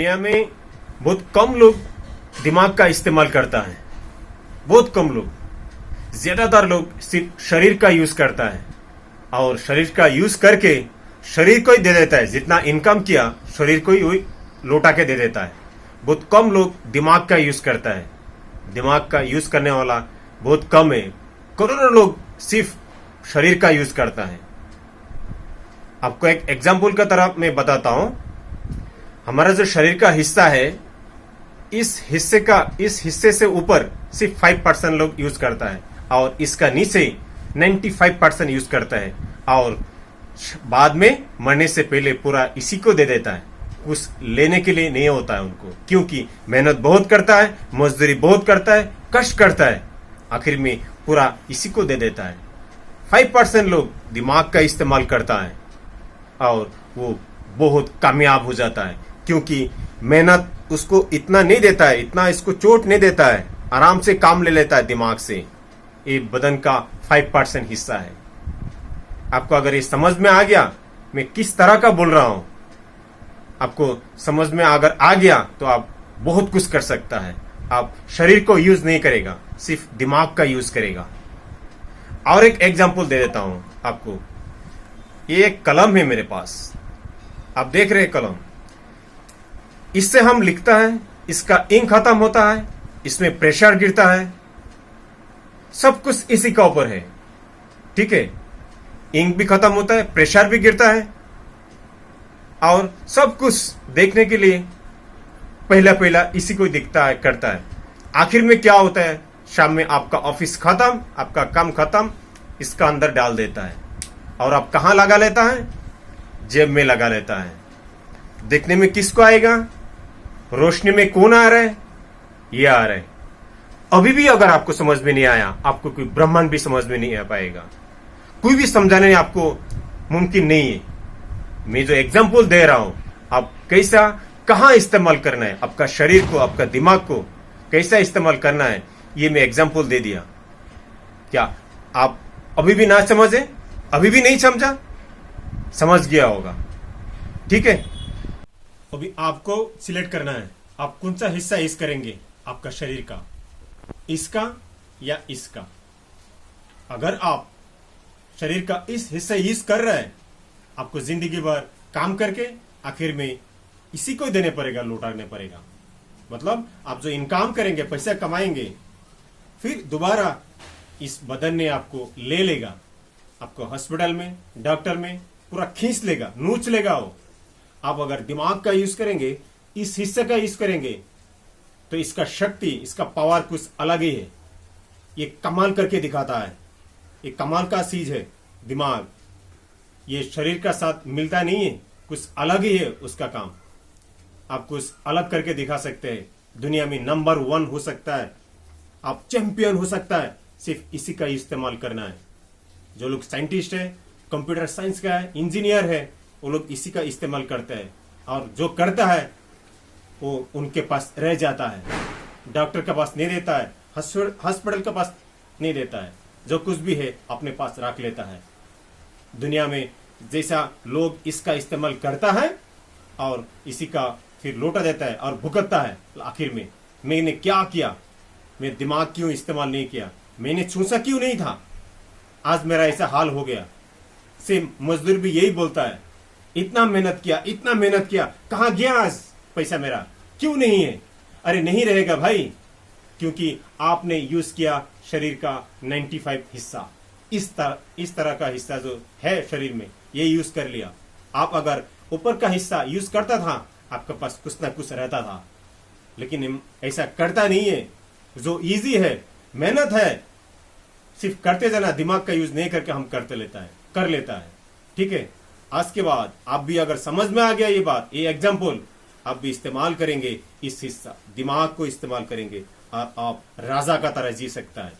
दुनिया में बहुत कम लोग दिमाग का इस्तेमाल करता है। बहुत कम लोग, ज्यादातर लोग सिर्फ शरीर का यूज करता है और शरीर का यूज करके शरीर को ही दे देता है। जितना इनकम किया शरीर को ही वही लौटा के दे देता है। बहुत कम लोग दिमाग का यूज करता है। दिमाग का यूज करने वाला बहुत कम है। करोड़ों लोग सिर्फ शरीर का यूज करता है। आपको एक एग्जाम्पल की तरह मैं बताता हूं। हमारा जो शरीर का हिस्सा है, इस हिस्से से ऊपर सिर्फ 5% लोग यूज करता है और इसका नीचे 95% यूज करता है और बाद में मरने से पहले पूरा इसी को दे देता है। कुछ लेने के लिए नहीं होता है उनको, क्योंकि मेहनत बहुत करता है, मजदूरी बहुत करता है, कष्ट करता है, आखिर में पूरा इसी को दे देता है। 5% लोग दिमाग का इस्तेमाल करता है और वो बहुत कामयाब हो जाता है, क्योंकि मेहनत उसको इतना नहीं देता है, इतना इसको चोट नहीं देता है, आराम से काम ले लेता है दिमाग से। ये बदन का 5% हिस्सा है। आपको अगर ये समझ में आ गया मैं किस तरह का बोल रहा हूं, आपको समझ में अगर आ गया तो आप बहुत कुछ कर सकता है। आप शरीर को यूज नहीं करेगा, सिर्फ दिमाग का यूज करेगा। और एक एग्जांपल दे देता हूं आपको। ये एक कलम है मेरे पास, आप देख रहे हैं कलम। इससे हम लिखता है, इसका इंक खत्म होता है, इसमें प्रेशर गिरता है, सब कुछ इसी का ऊपर है। ठीक है, इंक भी खत्म होता है, प्रेशर भी गिरता है और सब कुछ देखने के लिए पहला इसी को दिखता है, करता है। आखिर में क्या होता है, शाम में आपका ऑफिस खत्म, आपका काम खत्म, इसका अंदर डाल देता है और आप कहां लगा लेता है, जेब में लगा लेता है। देखने में किसको आएगा, रोशनी में कौन आ रहा है, ये आ रहा है। अभी भी अगर आपको समझ में नहीं आया, आपको कोई ब्रह्मांड भी समझ में नहीं आ पाएगा। कोई भी समझाने आपको मुमकिन नहीं है। मैं जो एग्जाम्पल दे रहा हूं, आप कैसा कहां इस्तेमाल करना है, आपका शरीर को, आपका दिमाग को कैसा इस्तेमाल करना है, ये मैं एग्जाम्पल दे दिया। क्या आप अभी भी ना समझे, अभी भी नहीं समझा, समझ गया होगा। ठीक है, अभी आपको सिलेक्ट करना है, आप कौन सा हिस्सा यूज करेंगे आपका शरीर का, इसका या इसका। अगर आप शरीर का इस हिस्सा यूज कर रहे हैं, आपको जिंदगी भर काम करके आखिर में इसी को देने पड़ेगा, लौटाने पड़ेगा। मतलब आप जो इनकम करेंगे, पैसा कमाएंगे, फिर दोबारा इस बदन ने आपको ले लेगा, आपको हॉस्पिटल में, डॉक्टर में पूरा खींच लेगा, नोच लेगा वो। आप अगर दिमाग का यूज करेंगे, इस हिस्से का यूज करेंगे, तो इसका शक्ति, इसका पावर कुछ अलग ही है। ये कमाल करके दिखाता है। ये कमाल का चीज है दिमाग। ये शरीर का साथ मिलता नहीं है, कुछ अलग ही है उसका काम। आप कुछ अलग करके दिखा सकते हैं। दुनिया में नंबर 1 हो सकता है, आप चैंपियन हो सकता है, सिर्फ इसी का इस्तेमाल करना है। जो लोग साइंटिस्ट है, कंप्यूटर साइंस का है, इंजीनियर है, वो लोग इसी का इस्तेमाल करते हैं और जो करता है वो उनके पास रह जाता है। डॉक्टर के पास नहीं देता है, हॉस्पिटल के पास नहीं देता है, जो कुछ भी है अपने पास रख लेता है। दुनिया में जैसा लोग इसका इस्तेमाल करता है और इसी का फिर लौटा देता है और भुगतता है। आखिर में मैंने क्या किया, मैं दिमाग क्यों इस्तेमाल नहीं किया, मैंने सोचा क्यों नहीं था, आज मेरा ऐसा हाल हो गया। सेम मजदूर भी यही बोलता है, इतना मेहनत किया, कहां गया आज पैसा मेरा, क्यों नहीं है। अरे नहीं रहेगा भाई, क्योंकि आपने यूज किया शरीर का 95 हिस्सा। इस तरह का हिस्सा जो है शरीर में, ये यूज कर लिया। आप अगर ऊपर का हिस्सा यूज करता था, आपके पास कुछ ना कुछ रहता था, लेकिन ऐसा करता नहीं है। जो इजी है, मेहनत है, सिर्फ करते जाना, दिमाग का यूज नहीं करके हम कर लेता है। ठीक है, आज के बाद आप भी अगर समझ में आ गया ये बात, ये एग्जाम्पल, आप भी इस्तेमाल करेंगे, इस हिस्सा दिमाग को इस्तेमाल करेंगे और आप राजा का तरह जी सकता है।